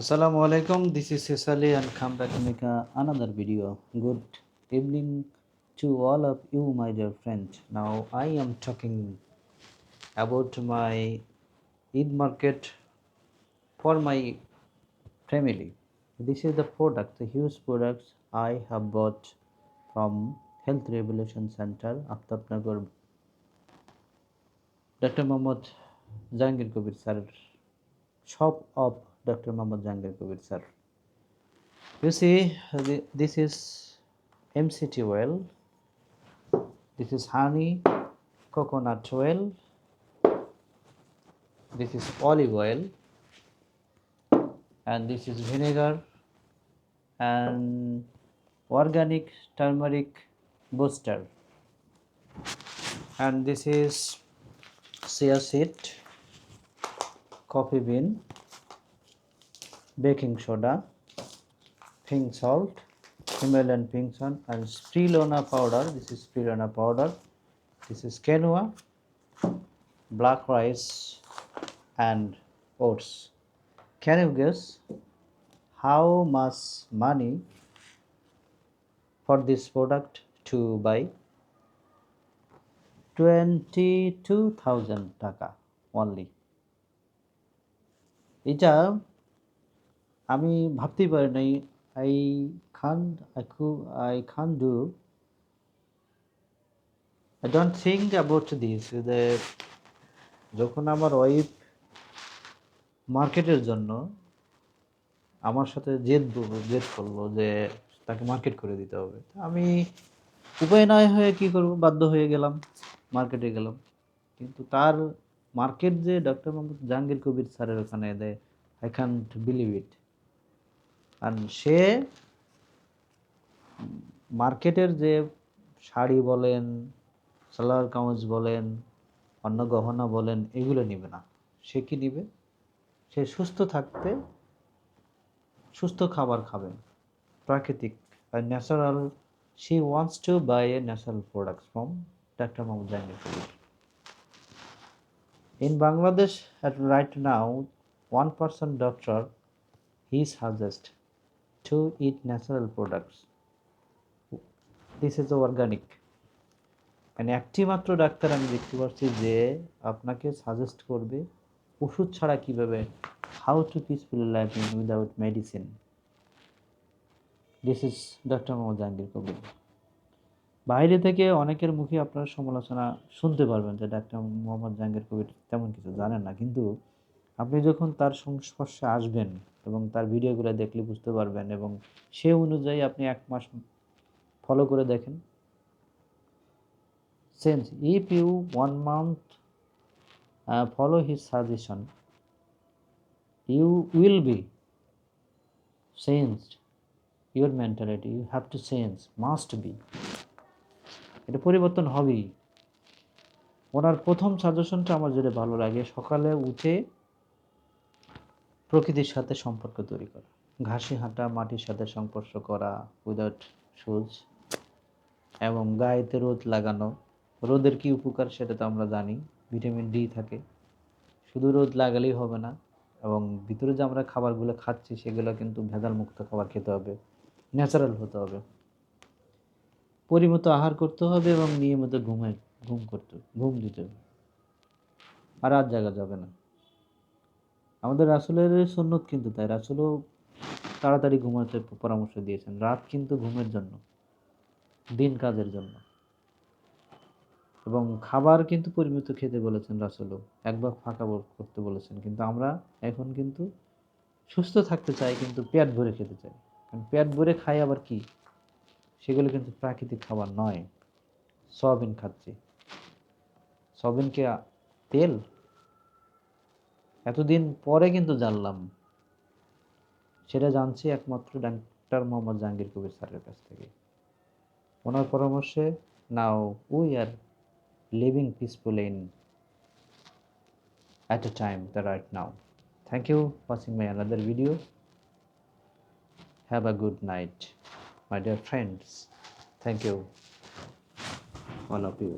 Assalamu alaikum. This is Cecily and come back to make another video. Good evening to all of you, my dear friend. Now I am talking about my Eid market for my family. This is the product, the huge products I have bought from Health Revolution Center, Aftabnagar, Dr. Mohammad Jangir Kabir sir, shop of Dr. Mohammad Jangir Kabir sir. You see, this is MCT oil, this is honey, coconut oil, this is olive oil, and this is vinegar and organic turmeric booster, and this is chia seed, coffee bean, baking soda, pink salt, Himalayan pink salt, and spirulina powder. This is spirulina powder. This is quinoa, black rice, and oats. Can you guess how much money for this product to buy? 22,000 টাকা only. এটা আমি ভাবতেই পারি নাই I can't do, I don't think about this. যখন আমার wife মার্কেটের জন্য আমার সাথে জেদ করলো যে তাকে মার্কেট করে দিতে হবে, আমি উপায় না হয়ে কি করব, বাধ্য হয়ে গেলাম, মার্কেটে গেলাম। কিন্তু তার মার্কেট যে ডক্টর মোহাম্মদ জাহাঙ্গীর কবির স্যারের ওখানে দেয়, আই ক্যান্ট বিলিভ ইট। আর সে মার্কেটের যে শাড়ি বলেন, সালোয়ার কামিজ বলেন, অন্য গহনা বলেন, এগুলো নিবে না। সে কি নিবে? সে সুস্থ থাকতে সুস্থ খাবার খাবে, প্রাকৃতিক আর natural. She wants to buy a natural products from Dr. Mohammad Jahangir Kabir. In Bangladesh, at right now, 1% doctor he suggests to eat natural products. This is organic. মানে একটি মাত্র ডাক্তার আমি দেখতে পাচ্ছি যে আপনাকে সাজেস্ট করবে ওষুধ ছাড়া কিভাবে, how to peacefully live without medicine. This is Dr. Mohammad Jahangir Kabir. বাইরে থেকে অনেকের মুখে আপনারা সমালোচনা শুনতে পারবেন যে ডাক্তার মোহাম্মদ জাহাঙ্গীর কবির তেমন কিছু জানেন না, কিন্তু আপনি যখন তার সংস্পর্শে আসবেন এবং তার ভিডিওগুলো দেখলে বুঝতে পারবেন, এবং সে অনুযায়ী আপনি 1 মাস ফলো করে দেখেন, since if you 1 month follow his suggestion, you will be changed. Your mentality, you have to change, must be. এটা পরিবর্তন হবেই। ওনার প্রথম সাজেশনটা আমার যেটা ভালো লাগে, সকালে উঠে প্রকৃতির সাথে সম্পর্ক তৈরি করা, ঘাসে হাঁটা, মাটির সাথে সংস্পর্শ করা উইদাউট শুজ, এবং গায়েতে রোদ লাগানো। রোদের কি উপকার সেটা তো আমরা জানি, ভিটামিন ডি থাকে। শুধু রোদ লাগালেই হবে না, এবং ভিতরে যে আমরা খাবারগুলো খাচ্ছি সেগুলো কিন্তু ভেজাল মুক্ত খাবার খেতে হবে, ন্যাচারাল হতে হবে, পরিমিত আহার করতে হবে, এবং নিয়মিত ঘুম দিতে হবে, আর রাত জাগা যাবে না। আমাদের রাসূলের সুন্নত কিন্তু তাই, রাসূলও তাড়াতাড়ি ঘুমাতে পরামর্শ দিয়েছেন। রাত কিন্তু ঘুমের জন্য, দিন কাজের জন্য। এবং খাবার কিন্তু পরিমিত খেতে বলেছেন রাসূলও, একবার ফাঁকা করতে বলেছেন। কিন্তু আমরা এখন কিন্তু সুস্থ থাকতে চাই, কিন্তু পেট ভরে খেতে চাই। কারণ পেট ভরে খাই আবার কি, সেগুলো কিন্তু প্রাকৃতিক খাবার নয়। সয়াবিন খাচ্ছি, সয়াবিন কি তেল? এতদিন পরে কিন্তু জানলাম, সেটা জানছি একমাত্র ডাক্তার মোহাম্মদ জাহাঙ্গীর কবির স্যারের কাছ থেকে। ওনার পরামর্শে now we are living peacefully in at a time the right now. Thank you watching my another video. Have a good night, my dear friends. Thank you, all of you.